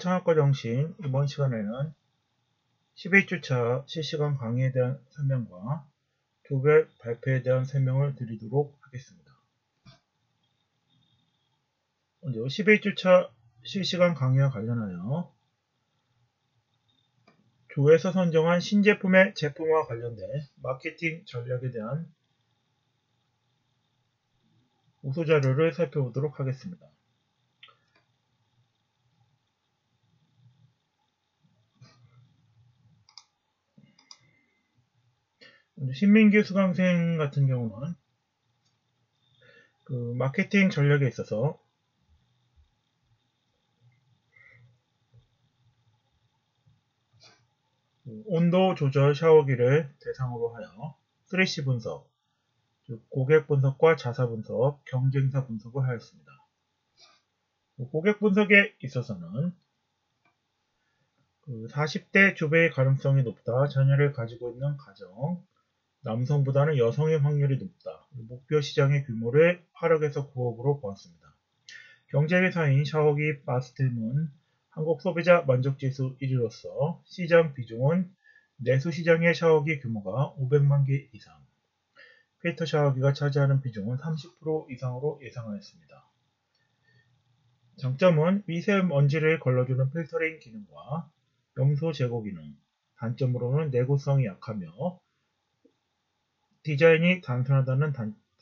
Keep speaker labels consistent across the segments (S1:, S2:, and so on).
S1: 창업과 정신. 이번 시간에는 11주차 실시간 강의에 대한 설명과 조별 발표에 대한 설명을 드리도록 하겠습니다. 먼저 11주차 실시간 강의와 관련하여 조에서 선정한 신제품의 제품과 관련된 마케팅 전략에 대한 우수자료를 살펴보도록 하겠습니다. 신민규 수강생 같은 경우는 마케팅 전략에 있어서 온도 조절 샤워기를 대상으로 하여 3C 분석, 즉 고객 분석과 자사 분석, 경쟁사 분석을 하였습니다. 고객 분석에 있어서는 40대 주배의 가능성이 높다, 자녀를 가지고 있는 가정, 남성보다는 여성의 확률이 높다, 목표 시장의 규모를 8억에서 9억으로 보았습니다. 경쟁회사인 샤워기 바스템은 한국 소비자 만족지수 1위로서 시장 비중은 내수 시장의 샤워기 규모가 500만 개 이상, 필터 샤워기가 차지하는 비중은 30% 이상으로 예상하였습니다. 장점은 미세먼지를 걸러주는 필터링 기능과 염소 제거 기능, 단점으로는 내구성이 약하며 디자인이 단순하다는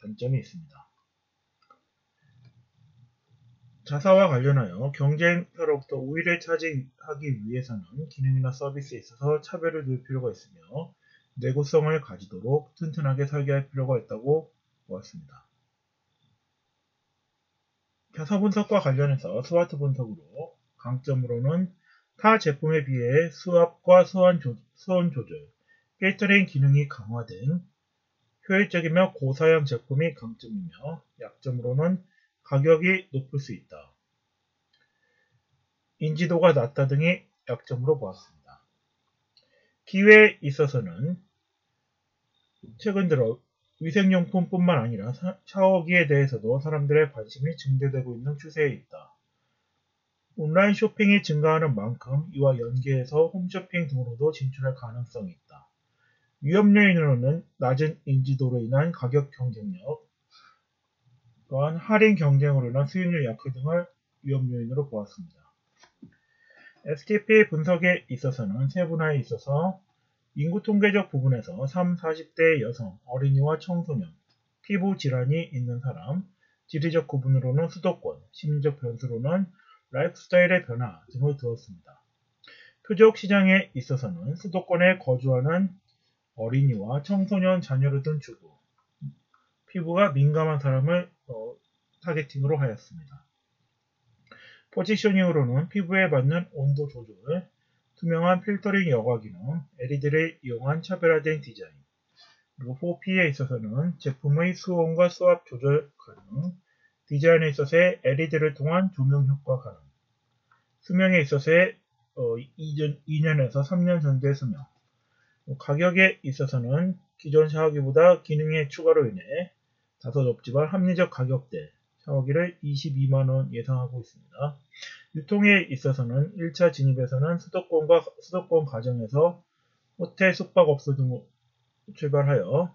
S1: 단점이 있습니다. 자사와 관련하여 경쟁사로부터 우위를 차지하기 위해서는 기능이나 서비스에 있어서 차별을 둘 필요가 있으며 내구성을 가지도록 튼튼하게 설계할 필요가 있다고 보았습니다. 자사 분석과 관련해서 스와트 분석으로 강점으로는 타 제품에 비해 수압과 수온 조절, 필터링 기능이 강화된 효율적이며 고사양 제품이 강점이며 약점으로는 가격이 높을 수 있다, 인지도가 낮다 등이 약점으로 보았습니다. 기회에 있어서는 최근 들어 위생용품뿐만 아니라 샤워기에 대해서도 사람들의 관심이 증대되고 있는 추세에 있다. 온라인 쇼핑이 증가하는 만큼 이와 연계해서 홈쇼핑 등으로도 진출할 가능성이 있다. 위험 요인으로는 낮은 인지도로 인한 가격 경쟁력, 또한 할인 경쟁으로 인한 수익률 약화 등을 위험 요인으로 보았습니다. STP 분석에 있어서는 세분화에 있어서 인구 통계적 부분에서 3, 40대 여성, 어린이와 청소년, 피부 질환이 있는 사람, 지리적 구분으로는 수도권, 심리적 변수로는 라이프스타일의 변화 등을 두었습니다. 표적 시장에 있어서는 수도권에 거주하는 어린이와 청소년 자녀를 둔 주부, 피부가 민감한 사람을 타겟팅으로 하였습니다. 포지셔닝으로는 피부에 맞는 온도 조절, 투명한 필터링 여과 기능, LED를 이용한 차별화된 디자인, 그리고 4P에 있어서는 제품의 수온과 수압 조절 가능, 디자인에 있어서의 LED를 통한 조명 효과 가능, 수명에 있어서의 2년에서 3년 정도의 수명, 가격에 있어서는 기존 샤워기보다 기능의 추가로 인해 다소 높지만 합리적 가격대, 샤워기를 22만원 예상하고 있습니다. 유통에 있어서는 1차 진입에서는 수도권 가정에서 호텔, 숙박업소 등을 출발하여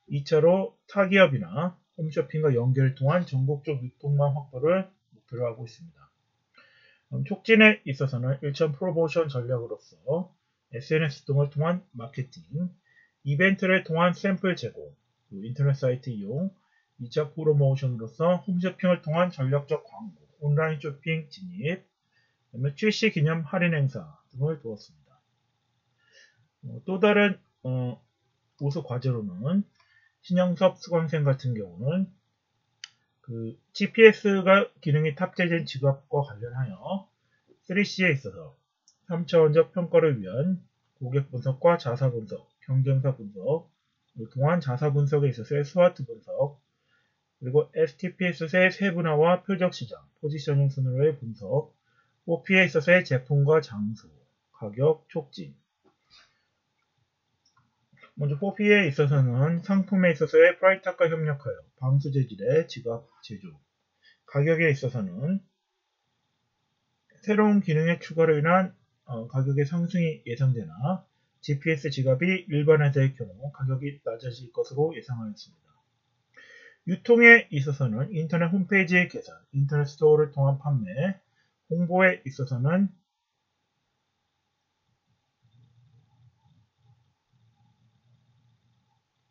S1: 2차로 타기업이나 홈쇼핑과 연계를 통한 전국적 유통망 확보를 목표로 하고 있습니다. 촉진에 있어서는 1차 프로모션 전략으로서 SNS 등을 통한 마케팅, 이벤트를 통한 샘플 제공, 인터넷 사이트 이용, 2차 프로모션으로서 홈쇼핑을 통한 전략적 광고, 온라인 쇼핑 진입, 출시 기념 할인 행사 등을 두었습니다. 또 다른 우수 과제로는 신영섭 수강생 같은 경우는 GPS가 기능이 탑재된 지갑과 관련하여 3C에 있어서 3차원적 평가를 위한 고객 분석과 자사 분석, 경쟁사 분석, 동안 자사 분석에 있어서의 스와트 분석, 그리고 STPS의 세분화와 표적 시장, 포지셔닝 순으로의 분석, 4P에 있어서의 제품과 장소, 가격, 촉진. 먼저 4P에 있어서는 상품에 있어서의 프라이탁과 협력하여 방수 재질의 지갑 제조, 가격에 있어서는 새로운 기능의 추가로 인한 가격의 상승이 예상되나 GPS 지갑이 일반화될 경우 가격이 낮아질 것으로 예상하였습니다. 유통에 있어서는 인터넷 홈페이지의 개설, 인터넷 스토어를 통한 판매, 홍보에 있어서는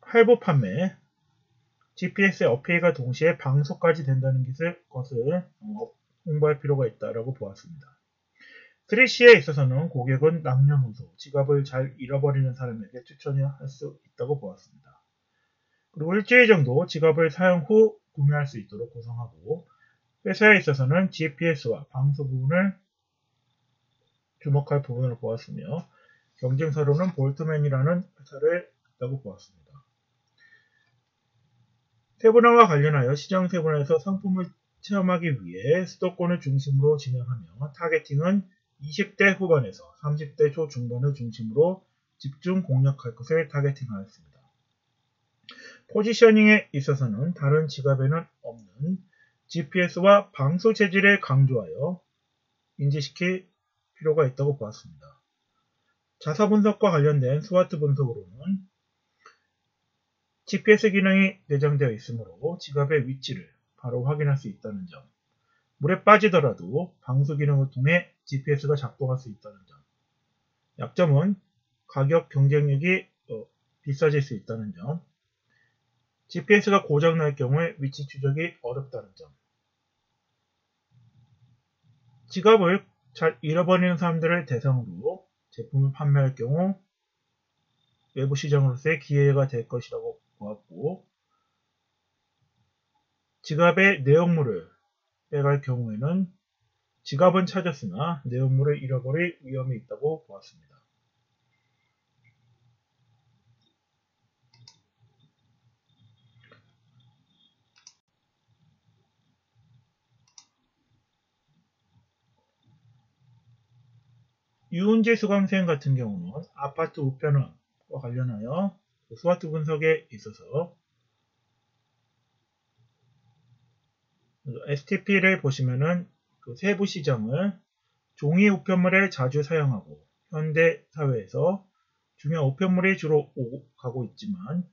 S1: 할부 판매, GPS의 어필과 동시에 방소까지 된다는 것을 홍보할 필요가 있다고 보았습니다. 3C에 있어서는 고객은 남녀노소, 지갑을 잘 잃어버리는 사람에게 추천할 수 있다고 보았습니다. 그리고 일주일 정도 지갑을 사용 후 구매할 수 있도록 구성하고, 회사에 있어서는 GPS와 방소 부분을 주목할 부분으로 보았으며, 경쟁사로는 볼트맨이라는 회사를 있다고 보았습니다. 세분화와 관련하여 시장 세분화에서 상품을 체험하기 위해 수도권을 중심으로 진행하며 타겟팅은 20대 후반에서 30대 초중반을 중심으로 집중 공략할 것을 타겟팅하였습니다. 포지셔닝에 있어서는 다른 지갑에는 없는 GPS와 방소 체질을 강조하여 인지시킬 필요가 있다고 보았습니다. 자사 분석과 관련된 스와트 분석으로는 GPS 기능이 내장되어 있으므로 지갑의 위치를 바로 확인할 수 있다는 점, 물에 빠지더라도 방수 기능을 통해 GPS가 작동할 수 있다는 점, 약점은 가격 경쟁력이 비싸질 수 있다는 점, GPS가 고장날 경우에 위치 추적이 어렵다는 점, 지갑을 잘 잃어버리는 사람들을 대상으로 제품을 판매할 경우 외부 시장으로서의 기회가 될 것이라고 보았고, 지갑의 내용물을 빼갈 경우에는 지갑은 찾았으나 내용물을 잃어버릴 위험이 있다고 보았습니다. 유은재 수강생 같은 경우는 아파트 우편함과 관련하여 스와트 분석에 있어서 STP를 보시면은 그 세부 시장을 종이 우편물에 자주 사용하고 현대 사회에서 중요한 우편물이 주로 가고 있지만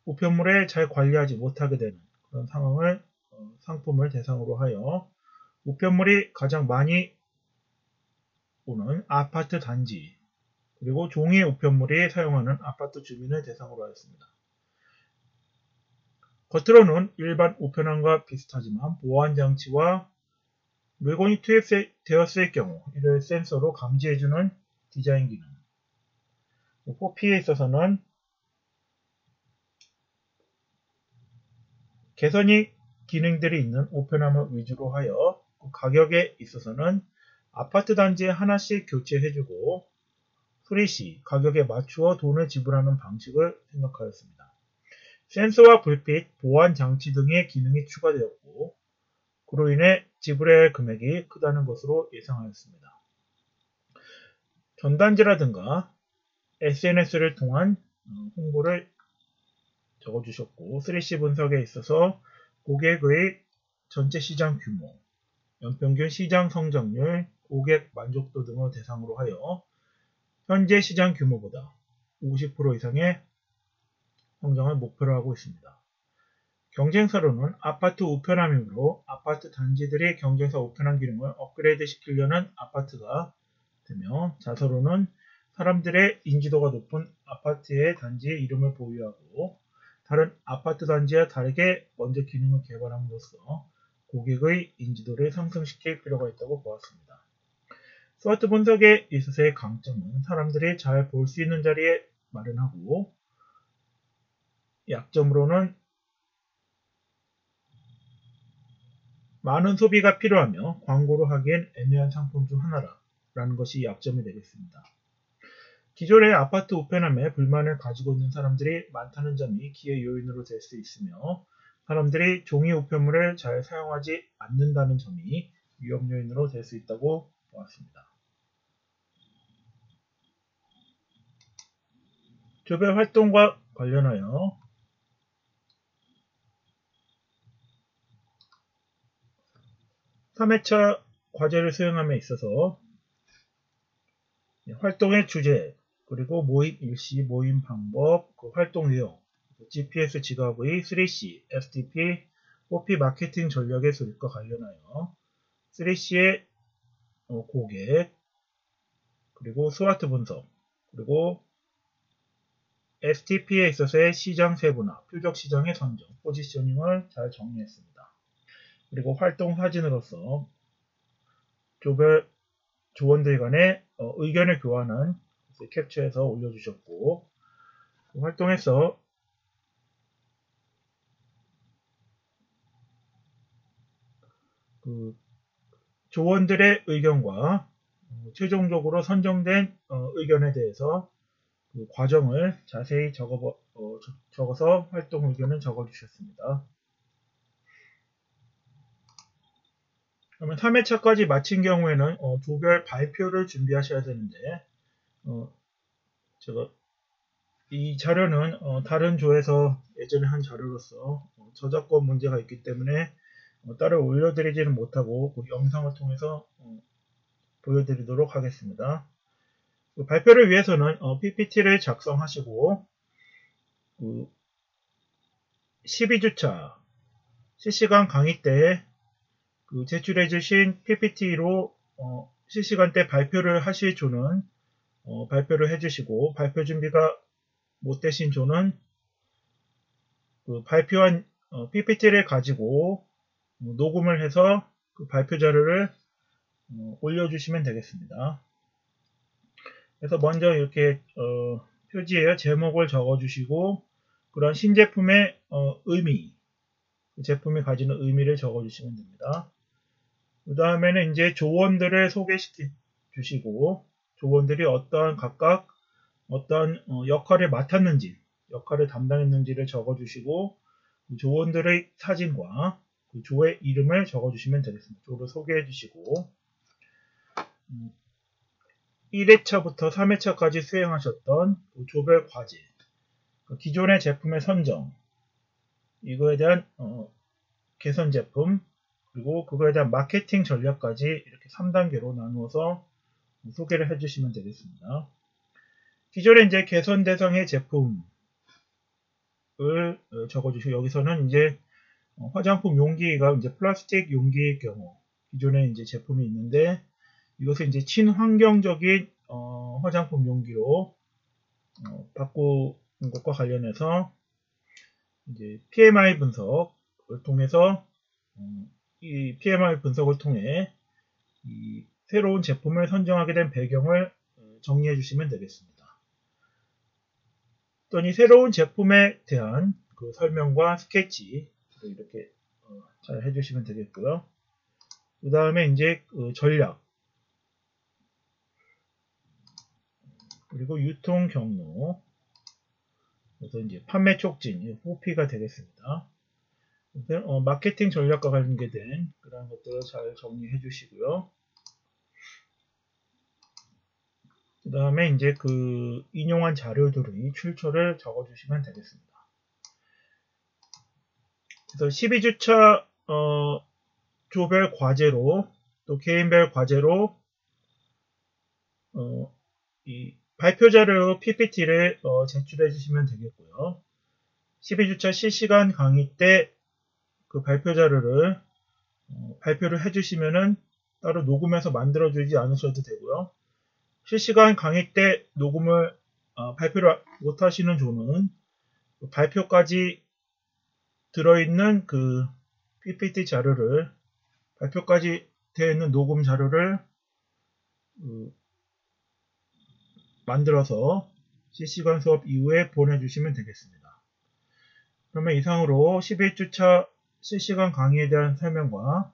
S1: 우편물을 잘 관리하지 못하게 되는 그런 상황을 상품을 대상으로 하여 우편물이 가장 많이 오는 아파트 단지 그리고 종이 우편물이 사용하는 아파트 주민을 대상으로 하였습니다. 겉으로는 일반 우편함과 비슷하지만 보안장치와 물건이 투입되었을 경우 이를 센서로 감지해주는 디자인 기능 4P에 있어서는 개선이 기능들이 있는 우편함을 위주로 하여 가격에 있어서는 아파트 단지에 하나씩 교체해주고 수리시 가격에 맞추어 돈을 지불하는 방식을 생각하였습니다. 센서와 불빛, 보안 장치 등의 기능이 추가되었고 그로 인해 지불해야 할 금액이 크다는 것으로 예상하였습니다. 전단지라든가 SNS를 통한 홍보를 적어주셨고 3C 분석에 있어서 고객의 전체 시장 규모, 연평균 시장 성장률, 고객 만족도 등을 대상으로 하여 현재 시장 규모보다 50% 이상의 성장을 목표로 하고 있습니다. 경쟁사로는 아파트 우편함이므로 아파트 단지들이 경쟁사 우편함 기능을 업그레이드 시키려는 아파트가 되며 자사로는 사람들의 인지도가 높은 아파트의 단지의 이름을 보유하고 다른 아파트 단지와 다르게 먼저 기능을 개발함으로써 고객의 인지도를 상승시킬 필요가 있다고 보았습니다. 스와트 분석에 있어서의 강점은 사람들이 잘 볼 수 있는 자리에 마련하고 약점으로는 많은 소비가 필요하며 광고로 하기엔 애매한 상품 중 하나라는 것이 약점이 되겠습니다. 기존의 아파트 우편함에 불만을 가지고 있는 사람들이 많다는 점이 기회 요인으로 될 수 있으며 사람들이 종이 우편물을 잘 사용하지 않는다는 점이 위험 요인으로 될 수 있다고 보았습니다. 조별 활동과 관련하여 3회차 과제를 수행함에 있어서 활동의 주제, 그리고 모임 일시, 모임 방법, 그 활동 내용, GPS 지갑의 3C, FTP, 4P 마케팅 전략의 수립과 관련하여 3C의 고객, 그리고 스와트 분석, 그리고 FTP에 있어서의 시장 세분화, 표적 시장의 선정, 포지셔닝을 잘 정리했습니다. 그리고 활동 사진으로서 조별 조원들 간의 의견을 교환한 캡처해서 올려주셨고, 그 활동에서 그 조원들의 의견과 최종적으로 선정된 의견에 대해서 그 과정을 자세히 적어서 활동 의견을 적어주셨습니다. 그러면 3회차까지 마친 경우에는 조별 발표를 준비하셔야 되는데 제가 이 자료는 다른 조에서 예전에 한 자료로서 저작권 문제가 있기 때문에 따로 올려드리지는 못하고 그 영상을 통해서 보여드리도록 하겠습니다. 그 발표를 위해서는 PPT를 작성하시고 그 12주차 실시간 강의 때 그 제출해 주신 PPT로 실시간 때 발표를 하실 조는 발표를 해주시고, 발표 준비가 못 되신 조는 그 발표한 PPT를 가지고 녹음을 해서 그 발표 자료를 올려주시면 되겠습니다. 그래서 먼저 이렇게 표지에 제목을 적어주시고, 그런 신제품의 의미, 제품이 가지는 의미를 적어주시면 됩니다. 그 다음에는 이제 조원들을 소개시켜 주시고, 조원들이 각각 어떤 역할을 맡았는지, 역할을 담당했는지를 적어주시고, 그 조원들의 사진과 그 조의 이름을 적어주시면 되겠습니다. 조를 소개해 주시고, 1회차부터 3회차까지 수행하셨던 그 조별 과제, 기존의 제품의 선정, 이거에 대한 개선 제품, 그리고 그거에 대한 마케팅 전략까지 이렇게 3단계로 나누어서 소개를 해주시면 되겠습니다. 기존에 이제 개선 대상의 제품을 적어주시고, 여기서는 이제 화장품 용기가 이제 플라스틱 용기일 경우, 기존에 이제 제품이 있는데, 이것을 이제 친환경적인 화장품 용기로 바꾸는 것과 관련해서 이제 PMI 분석을 통해서 이 PMI 분석을 통해 이 새로운 제품을 선정하게 된 배경을 정리해 주시면 되겠습니다. 또 이 새로운 제품에 대한 그 설명과 스케치 이렇게 잘 해주시면 되겠고요. 그 다음에 이제 그 전략, 그리고 유통 경로, 그래서 이제 판매 촉진, 4P가 되겠습니다. 마케팅 전략과 관계된 그런 것들을 잘 정리해 주시고요. 그 다음에 이제 그 인용한 자료들의 출처를 적어 주시면 되겠습니다. 그래서 12주차 조별 과제로 또 개인별 과제로 이 발표 자료 PPT를 제출해 주시면 되겠고요. 12주차 실시간 강의 때 그 발표 자료를 발표를 해주시면은 따로 녹음해서 만들어주지 않으셔도 되고요. 실시간 강의 때 녹음을 발표를 못하시는 조는 발표까지 들어있는 그 PPT 자료를 발표까지 되어 있는 녹음 자료를 만들어서 실시간 수업 이후에 보내주시면 되겠습니다. 그러면 이상으로 11주차 실시간 강의에 대한 설명과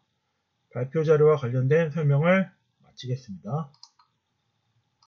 S1: 발표 자료와 관련된 설명을 마치겠습니다.